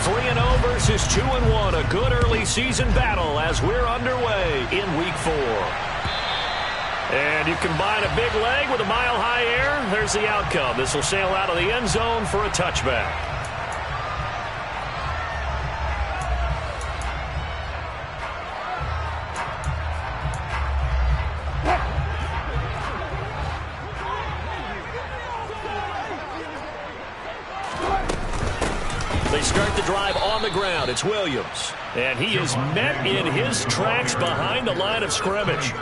3-0 versus 2-1. A good early season battle as we're underway in Week 4. And you combine a big leg with a mile-high air, there's the outcome. This will sail out of the end zone for a touchback. They start the drive on the ground. It's Williams. And he is met in his tracks behind the line of scrimmage.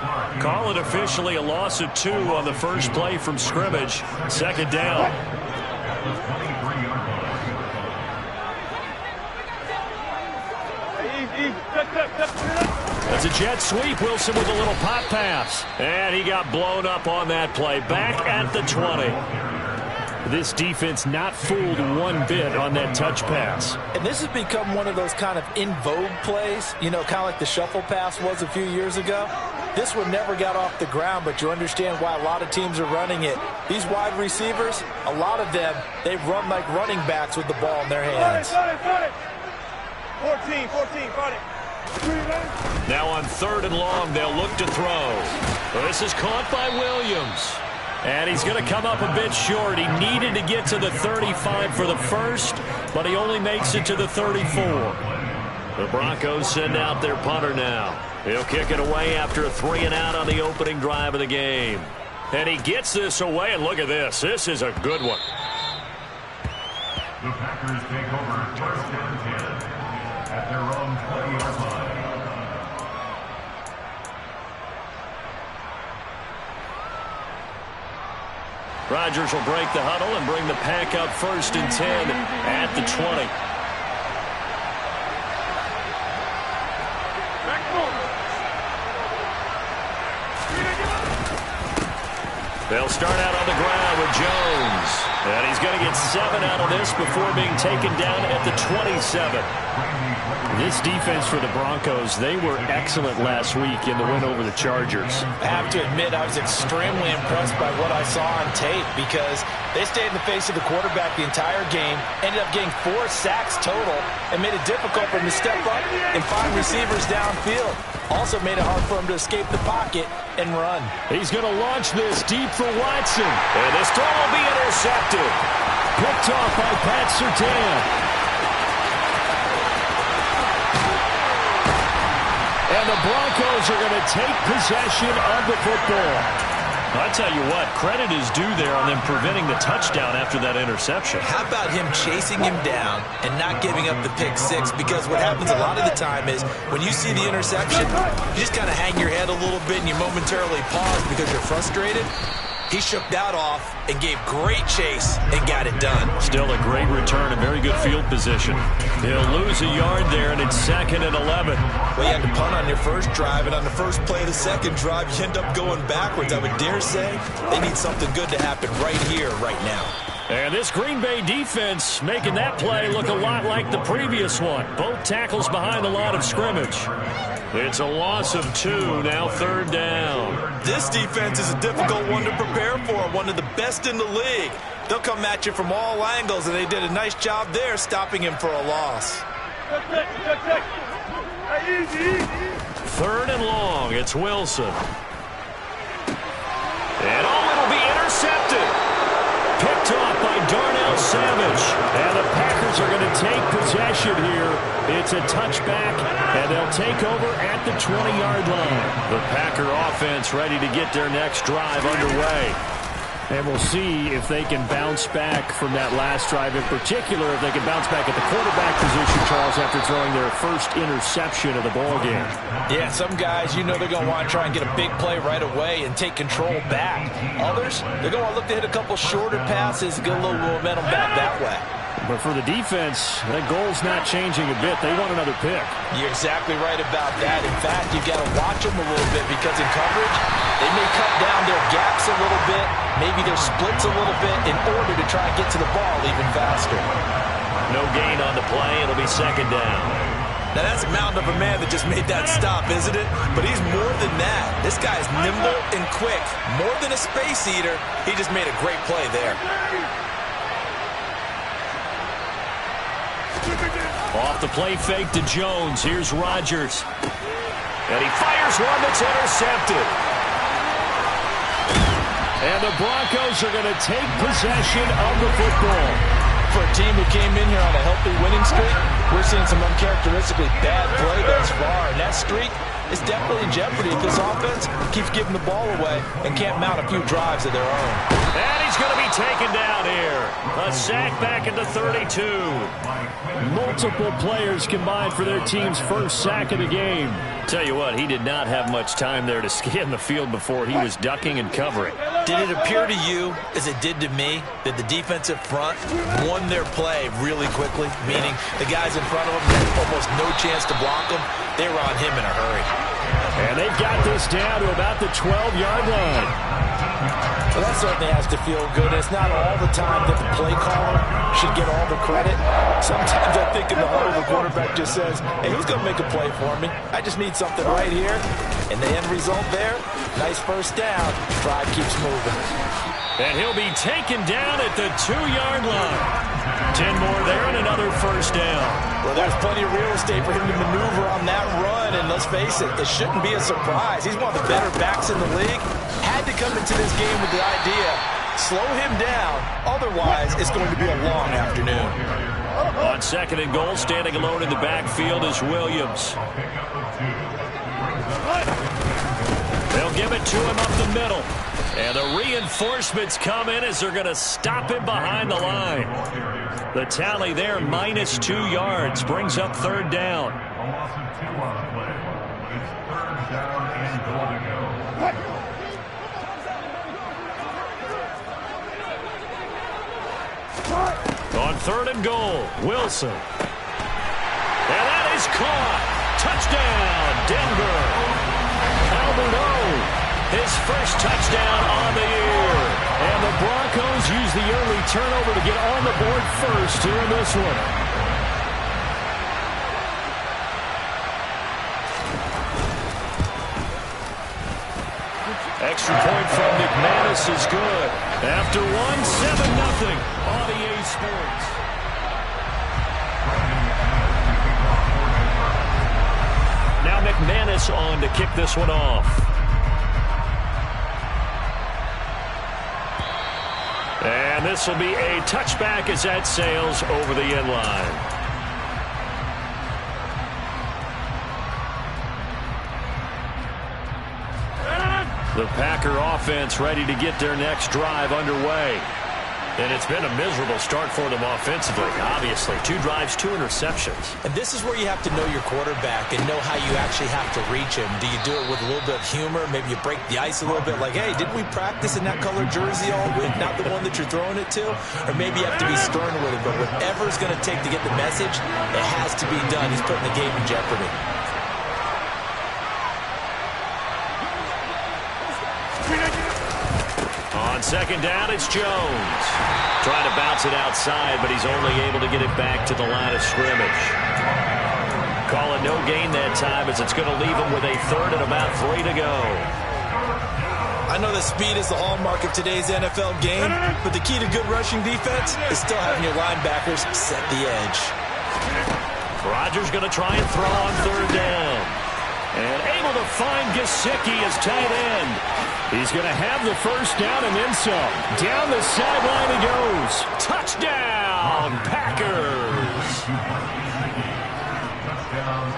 Call it officially a loss of 2 on the first play from scrimmage. Second down. That's a jet sweep. Wilson with a little pop pass. And he got blown up on that play. Back at the 20. This defense not fooled one bit on that touch pass. And this has become one of those kind of in vogue plays, you know, kind of like the shuffle pass was a few years ago. This one never got off the ground, but you understand why a lot of teams are running it. These wide receivers, a lot of them, they run like running backs with the ball in their hands. 14, got it. Now on 3rd and long, they'll look to throw. This is caught by Williams. And he's going to come up a bit short. He needed to get to the 35 for the first, but he only makes it to the 34. The Broncos send out their punter now. He'll kick it away after a 3-and-out on the opening drive of the game. And he gets this away, and look at this. This is a good one. The Packers take over first and 10 at their own 20-yard line. Rodgers will break the huddle and bring the pack up 1st and 10 at the 20. They'll start out on the ground with Jones. And he's going to get 7 out of this before being taken down at the 27. This defense for the Broncos, they were excellent last week in the win over the Chargers. I have to admit, I was extremely impressed by what I saw on tape because they stayed in the face of the quarterback the entire game, ended up getting 4 sacks total, and made it difficult for him to step up and find receivers downfield. Also made it hard for him to escape the pocket and run. He's going to launch this deep for Watson. And this throw will be intercepted. Picked off by Pat Surtain. And the Broncos are going to take possession of the football. I'll tell you what, credit is due there on them preventing the touchdown after that interception. How about him chasing him down and not giving up the pick 6? Because what happens a lot of the time is when you see the interception, you just kind of hang your head a little bit and you momentarily pause because you're frustrated. He shook that off and gave great chase and got it done. Still a great return, a very good field position. He'll lose a yard there, and it's 2nd and 11. Well, you had to punt on your first drive, and on the first play of the second drive, you end up going backwards. I would dare say they need something good to happen right here, right now. And this Green Bay defense making that play look a lot like the previous one. Both tackles behind the line of scrimmage. It's a loss of 2, now 3rd down. This defense is a difficult one to prepare for, one of the best in the league. They'll come at you from all angles, and they did a nice job there stopping him for a loss. 3rd and long, it's Wilson. And it'll be intercepted. Picked off by Darnell Savage. And the Packers are going to take possession here. It's a touchback, and they'll take over at the 20-yard line. The Packer offense ready to get their next drive underway. And we'll see if they can bounce back from that last drive, in particular if they can bounce back at the quarterback position, Charles, after throwing their first interception of the ballgame. Yeah, some guys, you know they're going to want to try and get a big play right away and take control back. Others, they're going to look to hit a couple shorter passes, get a little momentum back that way. But for the defense, that goal's not changing a bit. They want another pick. You're exactly right about that. In fact, you've got to watch them a little bit because in coverage, they may cut down their gaps a little bit, maybe their splits a little bit in order to try and get to the ball even faster. No gain on the play. It'll be 2nd down. Now, that's a mountain of a man that just made that stop, isn't it? But he's more than that. This guy's nimble and quick. More than a space eater, he just made a great play there. Off the play fake to Jones. Here's Rodgers. And he fires one that's intercepted. And the Broncos are going to take possession of the football. For a team who came in here on a healthy winning streak, we're seeing some uncharacteristically bad play thus far. And that streak is definitely in jeopardy if this offense keeps giving the ball away and can't mount a few drives of their own. And he's going to be taken down here. A sack back into 32. Multiple players combined for their team's first sack of the game. Tell you what, he did not have much time there to scan the field before he was ducking and covering. Did it appear to you, as it did to me, that the defensive front won their play really quickly? Meaning the guys in front of them had almost no chance to block them. They were on him in a hurry. And they've got this down to about the 12-yard line. Well, that certainly has to feel good. It's not all the time that the play caller should get all the credit. Sometimes I think in the huddle, the quarterback just says, hey, who's going to make a play for me? I just need something right here. And the end result there, nice first down. Drive keeps moving. And he'll be taken down at the 2-yard line. 10 more there and another first down. Well, there's plenty of real estate for him to maneuver on that run. And let's face it, it shouldn't be a surprise. He's one of the better backs in the league. Had to come into this game with the idea, slow him down. Otherwise, it's going to be a long afternoon. On 2nd and goal, standing alone in the backfield is Williams. They'll give it to him up the middle. And the reinforcements come in as they're going to stop him behind the line. The tally there, minus 2 yards, brings up 3rd down. A loss of 2 on the play. It's 3rd down and goal to go. On 3rd and goal, Wilson. And that is caught. Touchdown, Denver. Albert O, his first touchdown on the year. And the Broncos use the early turnover to get on the board first here in this one. Extra point from McManus is good. After 1, 7-0 on EA Sports. Now McManus on to kick this one off. And this will be a touchback as that sails over the end line. The Packer offense ready to get their next drive underway. And it's been a miserable start for them offensively, obviously. 2 drives, 2 interceptions. And this is where you have to know your quarterback and know how you actually have to reach him. Do you do it with a little bit of humor? Maybe you break the ice a little bit like, hey, didn't we practice in that colored jersey all week? Not the one that you're throwing it to? Or maybe you have to be stern with it. But whatever it's going to take to get the message, it has to be done. He's putting the game in jeopardy. On 2nd down, it's Jones. Trying to bounce it outside, but he's only able to get it back to the line of scrimmage. Call it no gain that time as it's going to leave him with a 3rd and about 3 to go. I know that speed is the hallmark of today's NFL game, but the key to good rushing defense is still having your linebackers set the edge. Rodgers going to try and throw on 3rd down. And able to find Gesicki as tight end. He's going to have the first down and then some. Down the sideline he goes. Touchdown, Packers.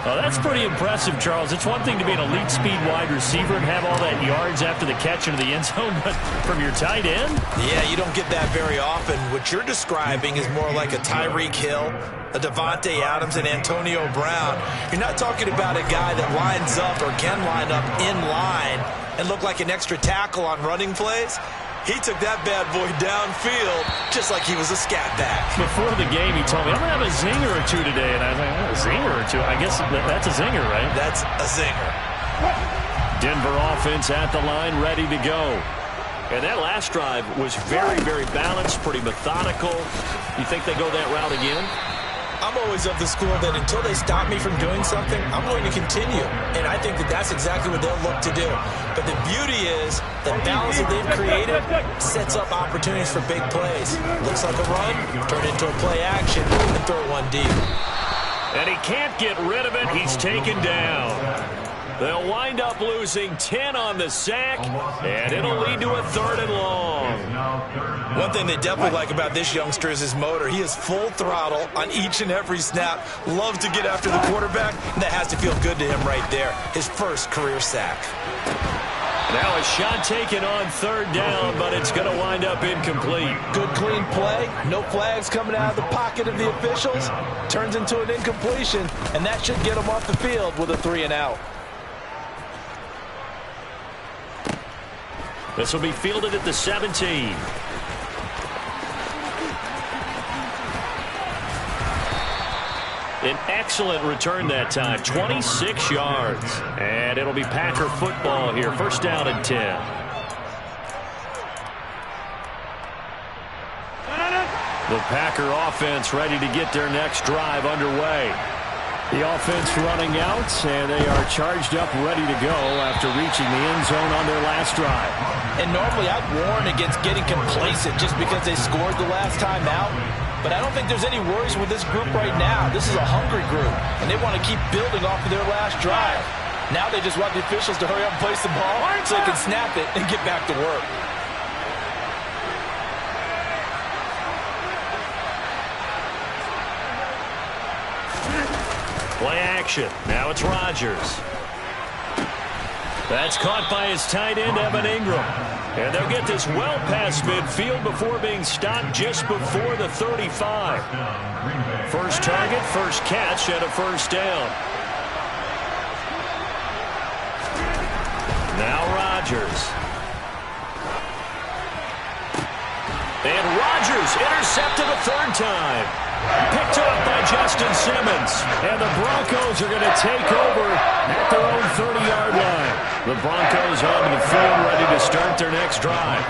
Oh, that's pretty impressive, Charles. It's one thing to be an elite speed wide receiver and have all that yards after the catch into the end zone, but from your tight end? Yeah, you don't get that very often. What you're describing is more like a Tyreek Hill, a Devontae Adams, and Antonio Brown. You're not talking about a guy that lines up or can line up in line and look like an extra tackle on running plays. He took that bad boy downfield just like he was a scat back. Before the game, he told me, I'm going to have a zinger or 2 today. And I was like, oh, a zinger or 2? I guess that's a zinger, right? That's a zinger. Denver offense at the line, ready to go. And that last drive was very, very balanced, pretty methodical. You think they go that route again? I'm always of the school that until they stop me from doing something, I'm going to continue. And I think that that's exactly what they'll look to do. But the beauty is the balance that they've created sets up opportunities for big plays. Looks like a run, turn into a play action, and throw one deep. And he can't get rid of it. He's taken down. They'll wind up losing 10 on the sack, and it'll lead to a 3rd and long. One thing they definitely like about this youngster is his motor. He is full throttle on each and every snap. Loves to get after the quarterback, and that has to feel good to him right there. His first career sack. Now a shot taken on 3rd down, but it's going to wind up incomplete. Good, clean play. No flags coming out of the pocket of the officials. Turns into an incompletion, and that should get him off the field with a 3 and out. This will be fielded at the 17. An excellent return that time, 26 yards. And it'll be Packer football here, 1st down and 10. The Packer offense ready to get their next drive underway. The offense running out, and they are charged up, ready to go after reaching the end zone on their last drive. And normally I'd warn against getting complacent just because they scored the last time out. But I don't think there's any worries with this group right now. This is a hungry group, and they want to keep building off of their last drive. Now they just want the officials to hurry up and place the ball so they can snap it and get back to work. Play action. Now it's Rodgers. That's caught by his tight end, Evan Ingram. And they'll get this well past midfield before being stopped just before the 35. First target, first catch, and a 1st down. Now Rodgers. And Rodgers intercepted a 3rd time. Picked up by Justin Simmons. And the Broncos are going to take over at their own 30-yard line. The Broncos onto the field ready to start their next drive.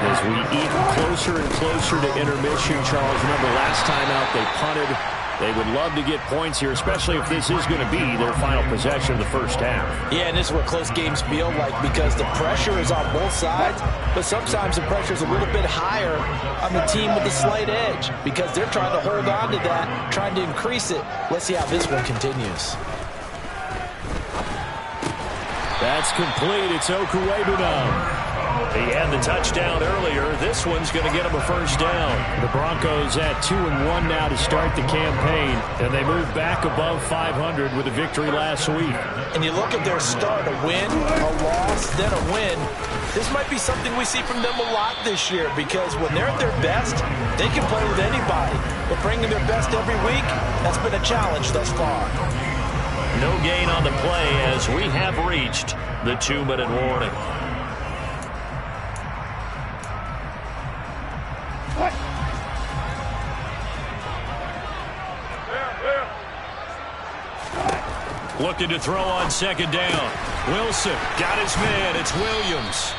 As we eke closer and closer to intermission, Charles, remember last time out they punted. They would love to get points here, especially if this is going to be their final possession of the 1st half. Yeah, and this is what close games feel like because the pressure is on both sides, but sometimes the pressure is a little bit higher on the team with the slight edge because they're trying to hold on to that, trying to increase it. Let's see how this one continues. That's complete. It's Okuebu now. He had the touchdown earlier. This one's going to get him a 1st down. The Broncos at 2-1 now to start the campaign, and they move back above 500 with a victory last week. And you look at their start, a win, a loss, then a win. This might be something we see from them a lot this year because when they're at their best, they can play with anybody. But bringing their best every week, that's been a challenge thus far. No gain on the play as we have reached the 2-minute warning. Looking to throw on 2nd down. Wilson got his man. It's Williams.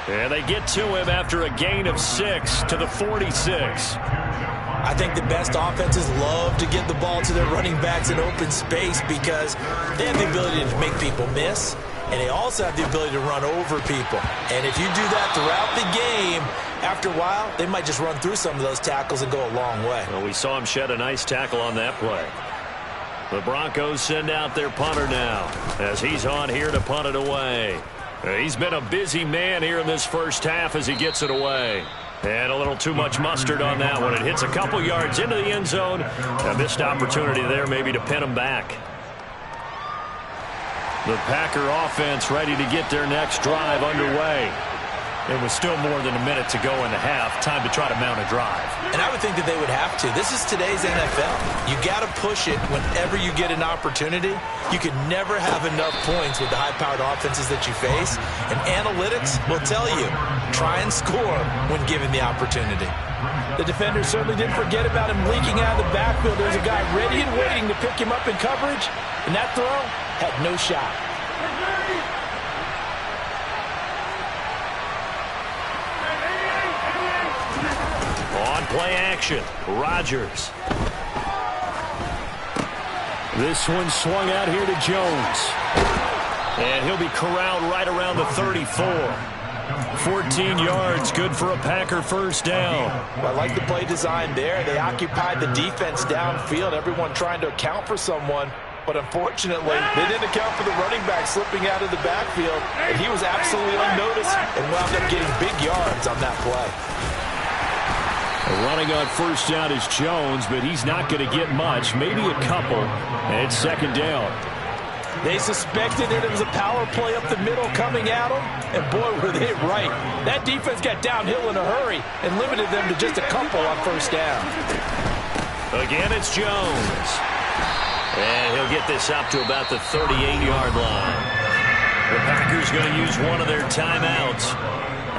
And they get to him after a gain of 6 to the 46. I think the best offenses love to get the ball to their running backs in open space because they have the ability to make people miss, and they also have the ability to run over people. And if you do that throughout the game, after a while, they might just run through some of those tackles and go a long way. Well, we saw him shed a nice tackle on that play. The Broncos send out their punter now as he's on here to punt it away. He's been a busy man here in this 1st half as he gets it away. And a little too much mustard on that one. It hits a couple yards into the end zone. A missed opportunity there maybe to pin him back. The Packer offense ready to get their next drive underway. It was still more than a minute to go in the half. Time to try to mount a drive. And I would think that they would have to. This is today's NFL. You got to push it whenever you get an opportunity. You can never have enough points with the high-powered offenses that you face. And analytics will tell you, try and score when given the opportunity. The defender certainly didn't forget about him leaking out of the backfield. There's a guy ready and waiting to pick him up in coverage. And that throw had no shot. On play action, Rodgers. This one swung out here to Jones. And he'll be corralled right around the 34. 14 yards, good for a Packer first down. I like the play design there. They occupied the defense downfield, everyone trying to account for someone. But unfortunately, they didn't account for the running back slipping out of the backfield, and he was absolutely unnoticed and wound up getting big yards on that play. Running on first down is Jones, but he's not going to get much, maybe a couple, and it's second down. They suspected that it was a power play up the middle coming at them, and boy, were they right. That defense got downhill in a hurry and limited them to just a couple on first down. Again, it's Jones. And he'll get this up to about the 38-yard line. The Packers going to use one of their timeouts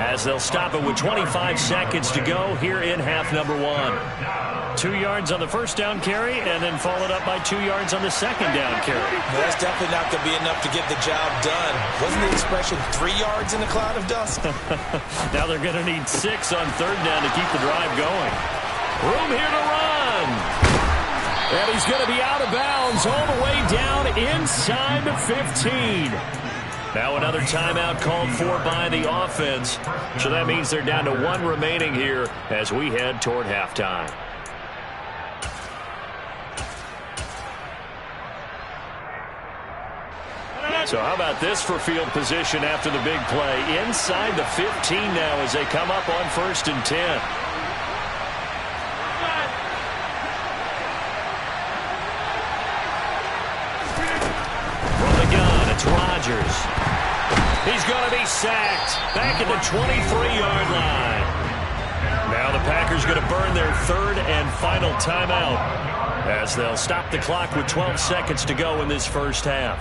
as they'll stop it with 25 seconds to go here in half number one. 2 yards on the first down carry and then followed up by 2 yards on the second down carry. Well, that's definitely not going to be enough to get the job done. Wasn't the expression 3 yards in a cloud of dust? Now they're going to need 6 on third down to keep the drive going. Room here to run. And he's going to be out of bounds all the way down inside the 15. Now another timeout called for by the offense. So that means they're down to 1 remaining here as we head toward halftime. So how about this for field position after the big play? Inside the 15 now as they come up on 1st and 10. It's Rodgers. He's going to be sacked back at the 23-yard line. Now the Packers going to burn their 3rd and final timeout as they'll stop the clock with 12 seconds to go in this first half.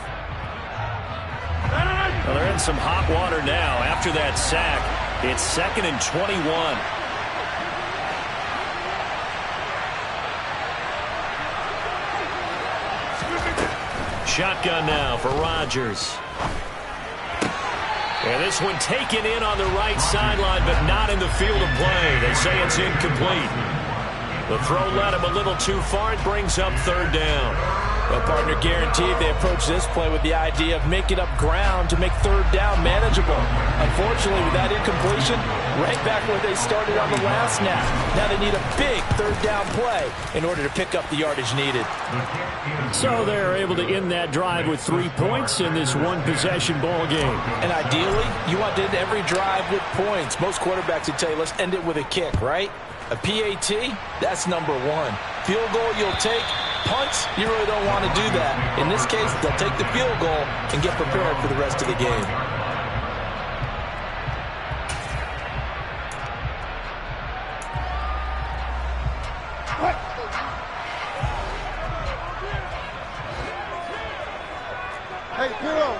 Well, they're in some hot water now after that sack. It's 2nd and 21. Shotgun now for Rodgers. And this one taken in on the right sideline, but not in the field of play. They say it's incomplete. The throw led him a little too far. It brings up 3rd down. Well, partner, guaranteed they approach this play with the idea of making up ground to make 3rd down manageable. Unfortunately, with that incompletion, right back where they started on the last snap. Now they need a big 3rd down play in order to pick up the yardage needed. So they're able to end that drive with 3 points in this one-possession ball game. And ideally, you want to end every drive with points. Most quarterbacks would tell you, let's end it with a kick, right? A PAT, that's number 1. Field goal you'll take. Punts, you really don't want to do that. In this case, they'll take the field goal and get prepared for the rest of the game. Hey, zero.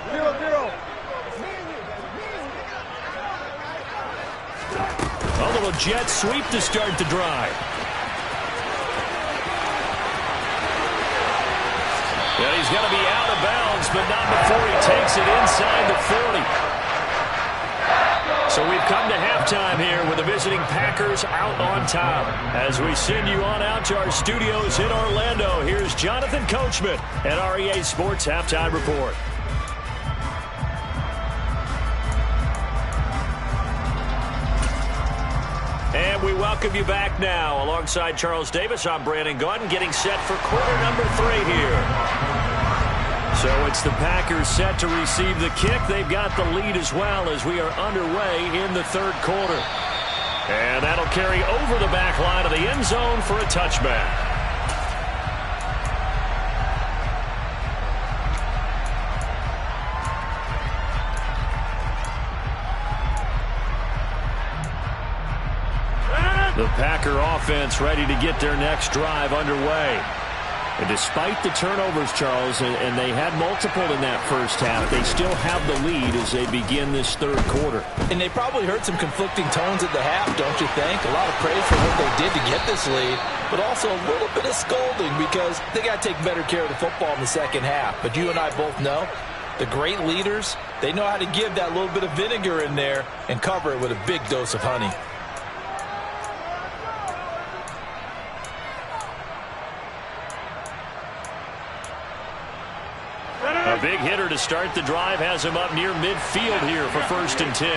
A little jet sweep to start the drive. And he's going to be out of bounds, but not before he takes it inside the 40. So we've come to halftime here with the visiting Packers out on top. As we send you on out to our studios in Orlando, here's Jonathan Coachman at REA Sports Halftime Report. And we welcome you back now. Alongside Charles Davis, I'm Brandon Gaudin, getting set for quarter number 3 here. So it's the Packers set to receive the kick. They've got the lead as well as we are underway in the 3rd quarter. And that'll carry over the back line of the end zone for a touchback. The Packer offense ready to get their next drive underway. And despite the turnovers, Charles, and they had multiple in that first half, they still have the lead as they begin this 3rd quarter. And they probably heard some conflicting tones at the half, don't you think? A lot of praise for what they did to get this lead, but also a little bit of scolding because they got to take better care of the football in the second half. But you and I both know the great leaders, they know how to give that little bit of vinegar in there and cover it with a big dose of honey. A big hitter to start the drive has him up near midfield here for 1st and 10.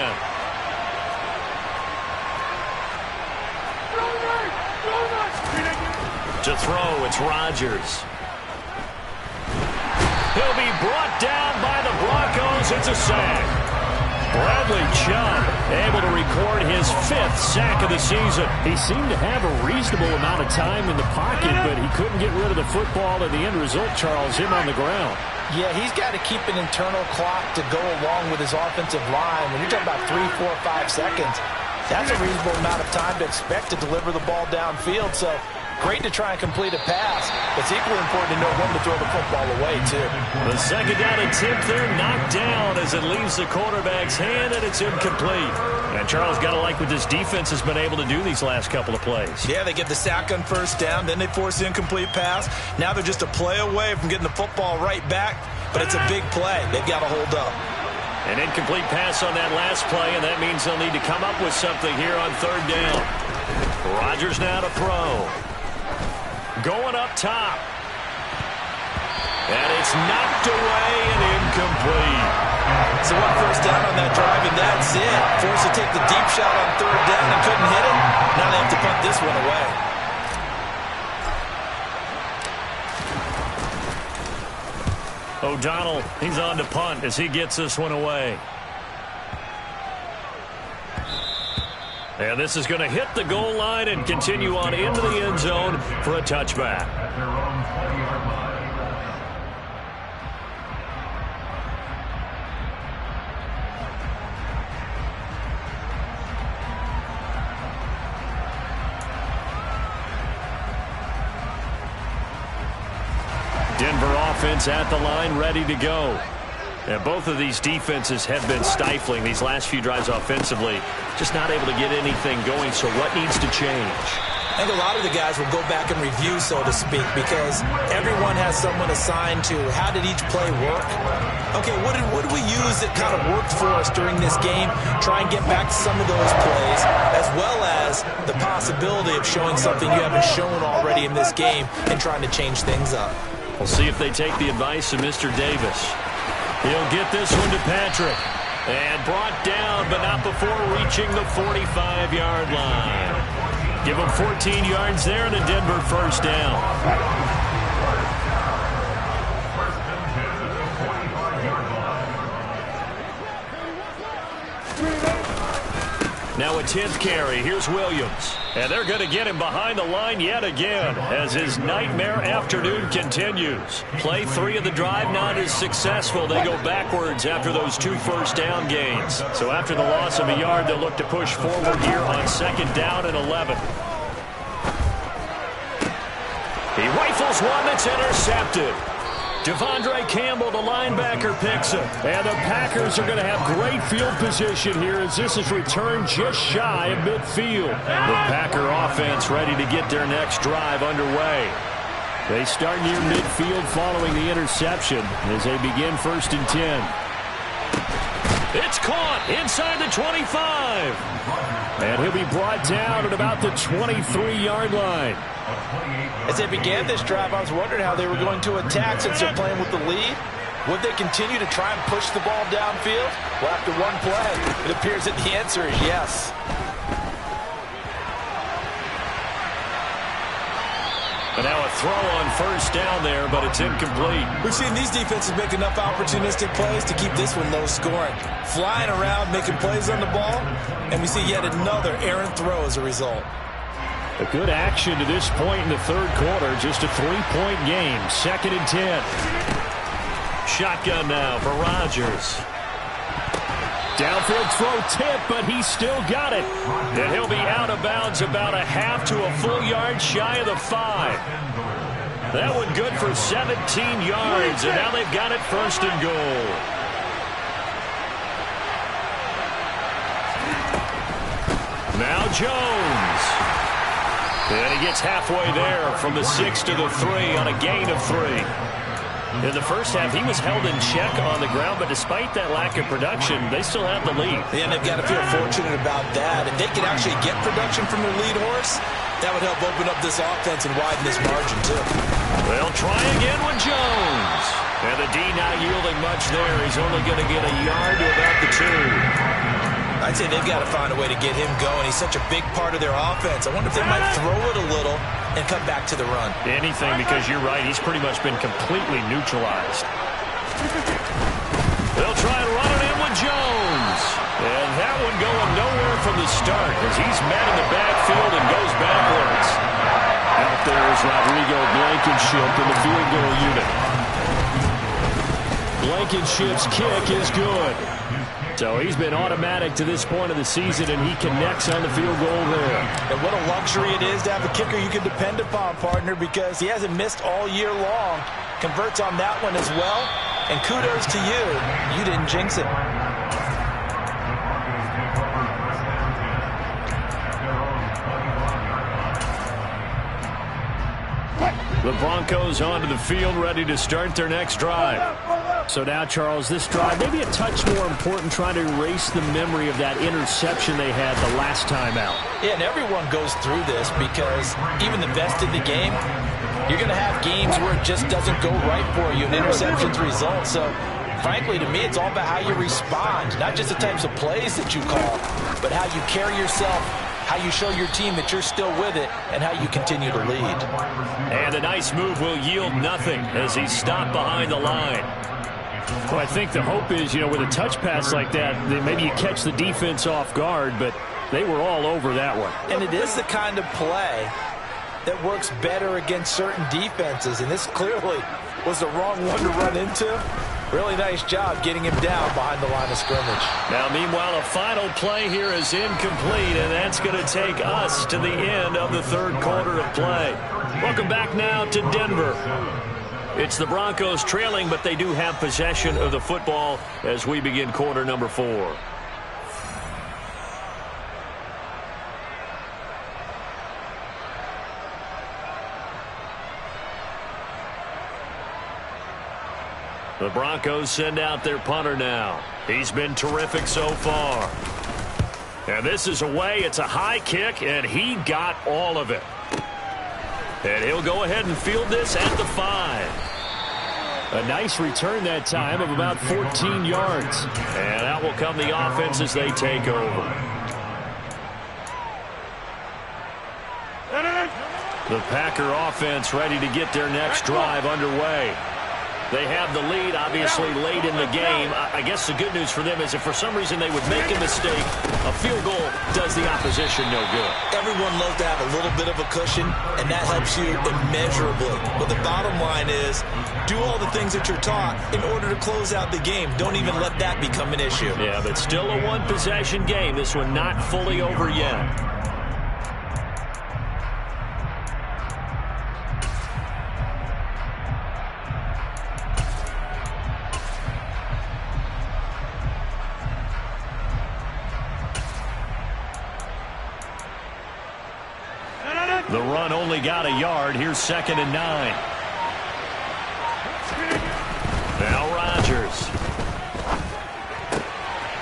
To throw, it's Rodgers. He'll be brought down by the Broncos. It's a sack. Bradley Chubb able to record his 5th sack of the season. He seemed to have a reasonable amount of time in the pocket, but he couldn't get rid of the football, and the end result, Charles, him on the ground. Yeah, he's got to keep an internal clock to go along with his offensive line. When you're talking about 3, 4, 5 seconds, that's a reasonable amount of time to expect to deliver the ball downfield. So great to try and complete a pass. It's equally important to know when to throw the football away, too. The second down attempt there knocked down as it leaves the quarterback's hand, and it's incomplete. And Charles, got to like what this defense has been able to do these last couple of plays. Yeah, they get the sack on first down, then they force the incomplete pass. Now they're just a play away from getting the football right back, but it's a big play. They've got to hold up. An incomplete pass on that last play, and that means they'll need to come up with something here on third down. Rodgers now to throw. Going up top. And it's knocked away and incomplete. So one first down on that drive, and that's it. Forced to take the deep shot on third down and couldn't hit it. Now they have to punt this one away. O'Donnell, he's on to punt as he gets this one away. And this is going to hit the goal line and continue on into the end zone for a touchback. At their own 20-yard line. Denver offense at the line, ready to go. And both of these defenses have been stifling these last few drives offensively. Just not able to get anything going, so what needs to change? I think a lot of the guys will go back and review, so to speak, because everyone has someone assigned to how did each play work. Okay, what did we use that kind of worked for us during this game? Try and get back to some of those plays, as well as the possibility of showing something you haven't shown already in this game and trying to change things up. We'll see if they take the advice of Mr. Davis. He'll get this one to Patrick. And brought down, but not before reaching the 45-yard line. Give him 14 yards there and a Denver first down. Now a 10th carry. Here's Williams. And they're going to get him behind the line yet again as his nightmare afternoon continues. Play 3 of the drive not as successful. They go backwards after those 2 first down gains. So after the loss of a yard, they'll look to push forward here on second down and 11. He rifles one that's intercepted. Devondre Campbell, the linebacker, picks it. And the Packers are going to have great field position here as this is returned just shy of midfield. The Packer offense ready to get their next drive underway. They start near midfield following the interception as they begin 1st and 10. It's caught inside the 25. And he'll be brought down at about the 23-yard line. As they began this drive, I was wondering how they were going to attack since they're playing with the lead. Would they continue to try and push the ball downfield? Well, after one play, it appears that the answer is yes. And now a throw on first down there, but it's incomplete. We've seen these defenses make enough opportunistic plays to keep this one low scoring. Flying around, making plays on the ball, and we see yet another errant throw as a result. A good action to this point in the third quarter. Just a 3-point game. 2nd and 10. Shotgun now for Rodgers. Downfield throw tip, but he still got it. And he'll be out of bounds about a half to a full yard shy of the 5. That one good for 17 yards, and now they've got it 1st and goal. Now Jones. And he gets halfway there from the 6 to the 3 on a gain of 3. In the first half, he was held in check on the ground, but despite that lack of production, they still have the lead. Yeah, and they've got to feel fortunate about that. If they can actually get production from their lead horse, that would help open up this offense and widen this margin, too. They'll try again with Jones. And the D not yielding much there. He's only going to get a yard to about the 2. I'd say they've got to find a way to get him going. He's such a big part of their offense. I wonder if they might throw it a little and come back to the run. Anything, because you're right. He's pretty much been completely neutralized. They'll try and run it in with Jones. And that one going nowhere from the start as he's met in the backfield and goes backwards. Out there is Rodrigo Blankenship in the field goal unit. Blankenship's kick is good. So he's been automatic to this point of the season, and he connects on the field goal there. And what a luxury it is to have a kicker you can depend upon, partner, because he hasn't missed all year long. Converts on that one as well. And kudos to you. You didn't jinx it. The Broncos onto the field, ready to start their next drive. So now, Charles, this drive maybe a touch more important, trying to erase the memory of that interception they had the last time out. Yeah, and everyone goes through this because even the best in the game, you're going to have games where it just doesn't go right for you and interceptions result. So, frankly, to me, it's all about how you respond, not just the types of plays that you call, but how you carry yourself, how you show your team that you're still with it, and how you continue to lead. And a nice move will yield nothing as he's stopped behind the line. Well, I think the hope is, with a touch pass like that, maybe you catch the defense off guard, but they were all over that one. And it is the kind of play that works better against certain defenses, and this clearly was the wrong one to run into. Really nice job getting him down behind the line of scrimmage. Now, meanwhile, a final play here is incomplete, and that's going to take us to the end of the third quarter of play. Welcome back now to Denver. It's the Broncos trailing, but they do have possession of the football as we begin quarter number 4. The Broncos send out their punter now. He's been terrific so far. And this is away. It's a high kick, and he got all of it. And he'll go ahead and field this at the 5. A nice return that time of about 14 yards. And out will come the offense as they take over. The Packer offense ready to get their next drive underway. They have the lead, obviously, late in the game. I guess the good news for them is if for some reason they would make a mistake, a field goal does the opposition no good. Everyone loves to have a little bit of a cushion, and that helps you immeasurably. But the bottom line is, do all the things that you're taught in order to close out the game. Don't even let that become an issue. Yeah, but still a one-possession game. This one not fully over yet. The run only got a yard. Here's 2nd and 9. Now Rodgers.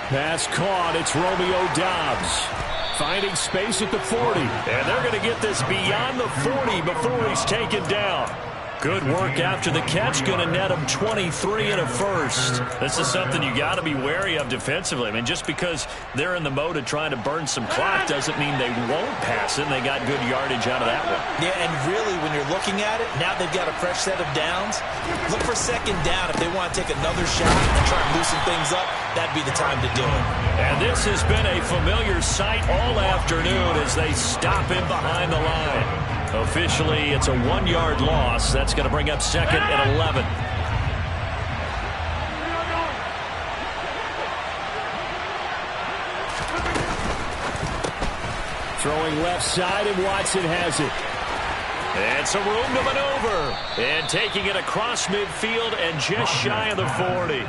Pass caught. It's Romeo Doubs. Finding space at the 40. And they're going to get this beyond the 40 before he's taken down. Good work after the catch. Going to net him 23 and a first. This is something you got to be wary of defensively. I mean, just because they're in the mode of trying to burn some clock doesn't mean they won't pass it. And they got good yardage out of that one. Yeah, and really, when you're looking at it, now they've got a fresh set of downs. Look for 2nd down. If they want to take another shot and try and loosen things up, that'd be the time to do it. And this has been a familiar sight all afternoon as they stop him behind the line. Officially, it's a 1-yard loss. That's going to bring up 2nd and 11. Throwing left side, and Watson has it. And some room to maneuver. And taking it across midfield and just shy of the 40.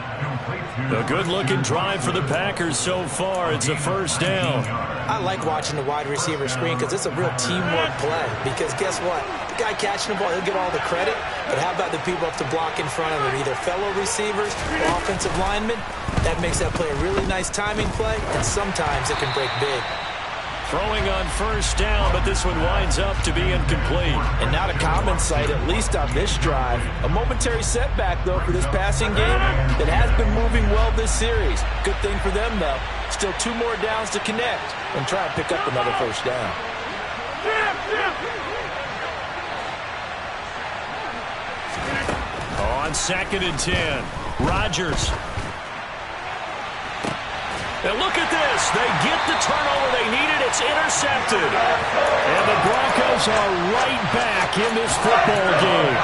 A good-looking drive for the Packers so far. It's a first down. I like watching the wide receiver screen because it's a real teamwork play. Because guess what? The guy catching the ball, he'll get all the credit. But how about the people up to block in front of him? Either fellow receivers or offensive linemen. That makes that play a really nice timing play, and sometimes it can break big. Throwing on first down, but this one winds up to be incomplete. And not a common sight, at least on this drive. A momentary setback, though, for this passing game that has been moving well this series. Good thing for them, though. Still 2 more downs to connect and try and pick up another first down. On 2nd and 10, Rodgers. And look at this. They get the turnover they needed. It's intercepted. And the Broncos are right back in this football game.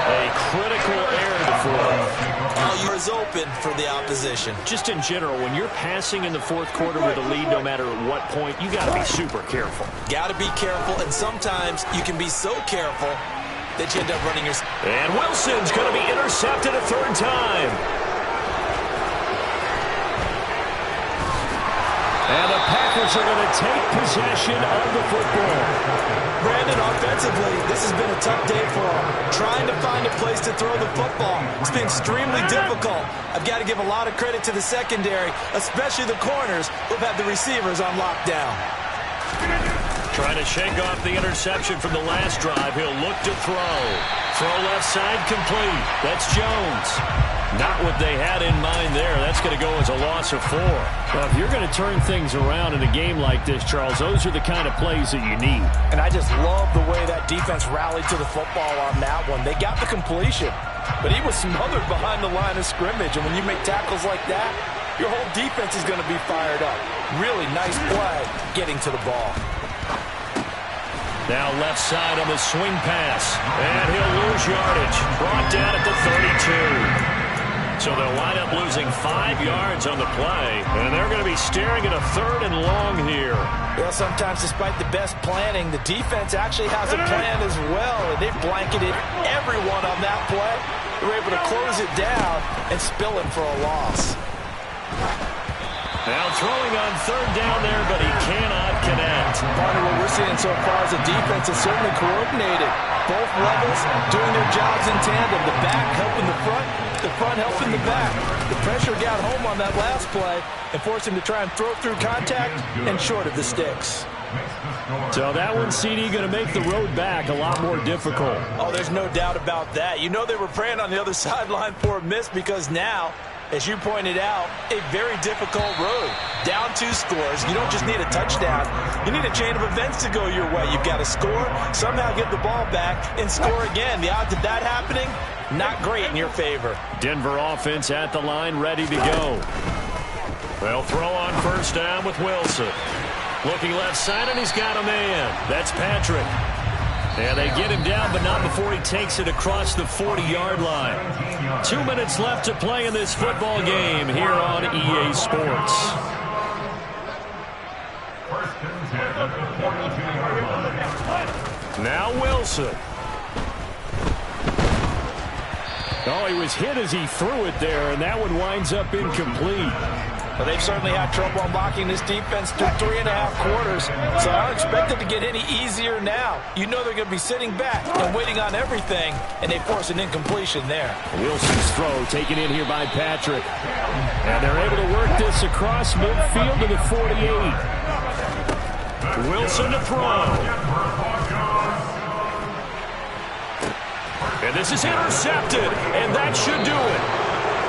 A critical error for them. You're open for the opposition. Just in general, when you're passing in the 4th quarter with a lead, no matter at what point, you got to be super careful. Got to be careful, and sometimes you can be so careful that you end up running your... And Wilson's going to be intercepted a 3rd time. And the Packers are going to take possession of the football. Brandon, offensively, this has been a tough day for them. Trying to find a place to throw the football. It's been extremely difficult. I've got to give a lot of credit to the secondary, especially the corners who've had the receivers on lockdown. Trying to shake off the interception from the last drive. He'll look to throw. Throw left side complete. That's Jones. Not what they had in mind there. That's going to go as a loss of 4. Well, if you're going to turn things around in a game like this, Charles, those are the kind of plays that you need. And I just love the way that defense rallied to the football on that one. They got the completion, but he was smothered behind the line of scrimmage. And when you make tackles like that, your whole defense is going to be fired up. Really nice play getting to the ball. Now left side on the swing pass. And he'll lose yardage. Brought down at the 32. So they'll wind up losing 5 yards on the play. And they're going to be staring at a 3rd and long here. Well, sometimes despite the best planning, the defense actually has a plan as well. And they've blanketed everyone on that play. They're able to close it down and spill it for a loss. Now throwing on 3rd down there, but he cannot connect. Part of what we're seeing so far is the defense is certainly coordinated. Both levels doing their jobs in tandem. The back helping the front helping the back. The pressure got home on that last play and forced him to try and throw through contact and short of the sticks. So that one, CD, going to make the road back a lot more difficult. Oh, there's no doubt about that. You know they were praying on the other sideline for a miss because now, as you pointed out, a very difficult road. Down 2 scores. You don't just need a touchdown. You need a chain of events to go your way. You've got to score, somehow get the ball back, and score again. The odds of that happening, not great in your favor. Denver offense at the line, ready to go. They'll throw on first down with Wilson. Looking left side, and he's got a man. That's Patrick. And they get him down, but not before he takes it across the 40-yard line. 2 minutes left to play in this football game here on EA Sports. Now Wilson. Oh, he was hit as he threw it there, and that one winds up incomplete. Well, they've certainly had trouble unlocking this defense through 3.5 quarters, so I don't expect it to get any easier now. You know they're going to be sitting back and waiting on everything, and they force an incompletion there. Wilson's throw taken in here by Patrick. And they're able to work this across midfield to the 48. Wilson to throw. And this is intercepted, and that should do it.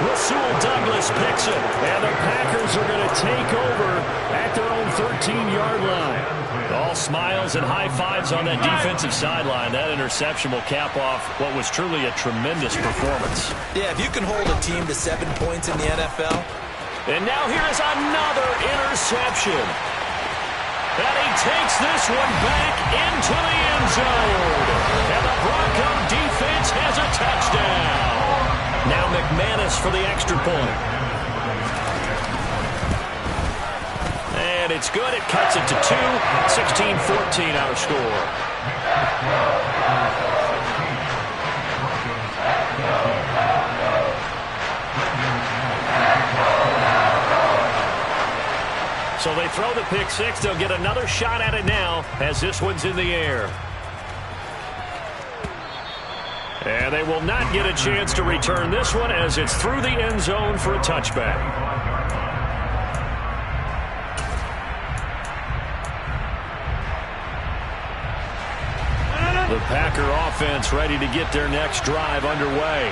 Rasul Douglas picks it, and the Packers are going to take over at their own 13-yard line. All smiles and high fives on that defensive sideline. That interception will cap off what was truly a tremendous performance. Yeah, if you can hold a team to 7 points in the NFL. And now here is another interception. And he takes this one back into the end zone. And the Bronco defense has a touchdown. Now McManus for the extra point. And it's good. It cuts it to 2. 16-14 our score. So they throw the pick 6. They'll get another shot at it now as this one's in the air. And they will not get a chance to return this one as it's through the end zone for a touchback. The Packer offense ready to get their next drive underway.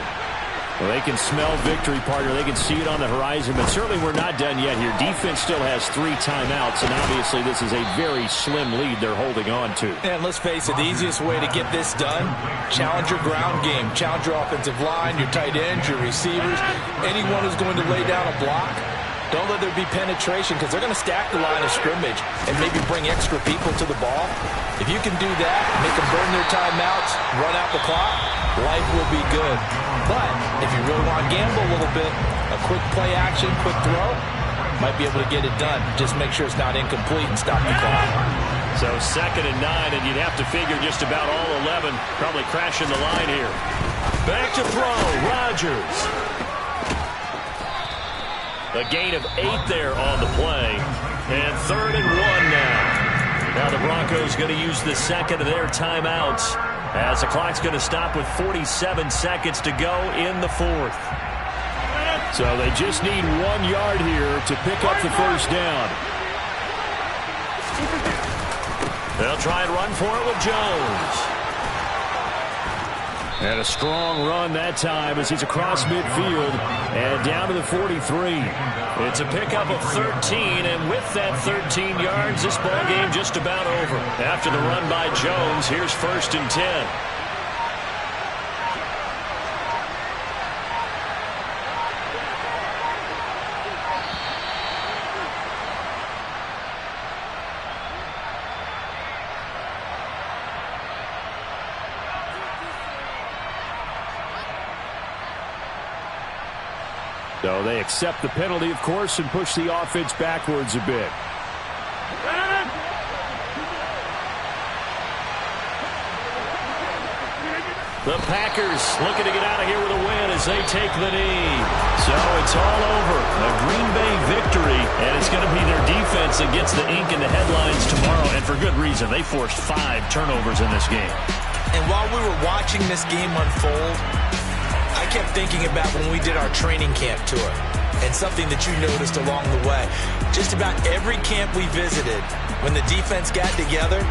Well, they can smell victory, partner. They can see it on the horizon, but certainly we're not done yet here. Defense still has 3 timeouts, and obviously this is a very slim lead they're holding on to. And let's face it, the easiest way to get this done, challenge your ground game. Challenge your offensive line, your tight ends, your receivers, anyone who's going to lay down a block. Don't let there be penetration because they're going to stack the line of scrimmage and maybe bring extra people to the ball. If you can do that, make them burn their timeouts, run out the clock, life will be good. But if you really want to gamble a little bit, a quick play action, quick throw, might be able to get it done. Just make sure it's not incomplete and stop the clock. So 2nd and 9, and you'd have to figure just about all 11 probably crashing the line here. Back to throw, Rodgers. A gain of 8 there on the play. And 3rd and 1 now. Now the Broncos going to use the second of their timeouts as the clock's going to stop with 47 seconds to go in the 4th. So they just need 1 yard here to pick up the first down. They'll try and run for it with Jones. And a strong run that time as he's across midfield and down to the 43. It's a pickup of 13, and with that 13 yards, this ball game just about over. After the run by Jones, here's 1st and 10. So they accept the penalty, of course, and push the offense backwards a bit. The Packers looking to get out of here with a win as they take the knee. So it's all over. A Green Bay victory, and it's going to be their defense that gets the ink in the headlines tomorrow, and for good reason. They forced 5 turnovers in this game. And while we were watching this game unfold, I kept thinking about when we did our training camp tour and something that you noticed along the way. Just about every camp we visited, when the defense got together,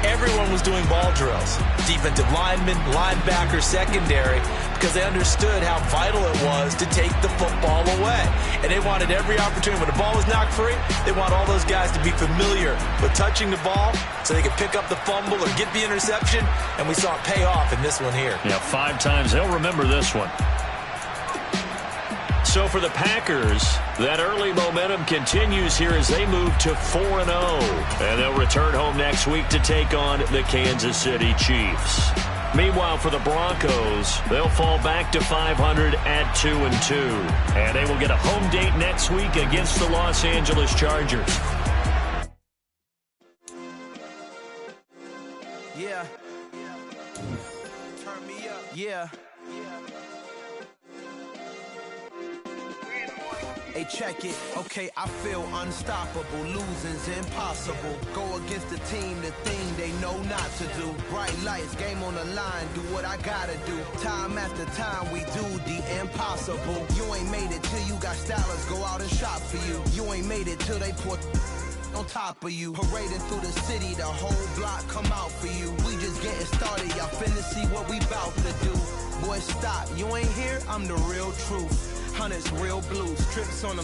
everyone was doing ball drills. Defensive linemen, linebackers, secondary, because they understood how vital it was to take the football away. And they wanted every opportunity. When the ball was knocked free, they want all those guys to be familiar with touching the ball so they could pick up the fumble or get the interception. And we saw it pay off in this one here. Yeah, 5 times. They'll remember this one. So for the Packers, that early momentum continues here as they move to 4-0. And they'll return home next week to take on the Kansas City Chiefs. Meanwhile, for the Broncos, they'll fall back to 500 at 2-2. And they will get a home date next week against the Los Angeles Chargers. Yeah. Turn me up. Yeah. Hey, check it. Okay, I feel unstoppable. Losing's impossible. Go against the team, the thing they know not to do. Bright lights, game on the line. Do what I gotta do. Time after time, we do the impossible. You ain't made it till you got stylers go out and shop for you. You ain't made it till they put on top of you. Parading through the city, the whole block come out for you. We just getting started, y'all finna see what we bout to do. Boy, stop, you ain't here, I'm the real truth. Hunters, real blues, trips on them.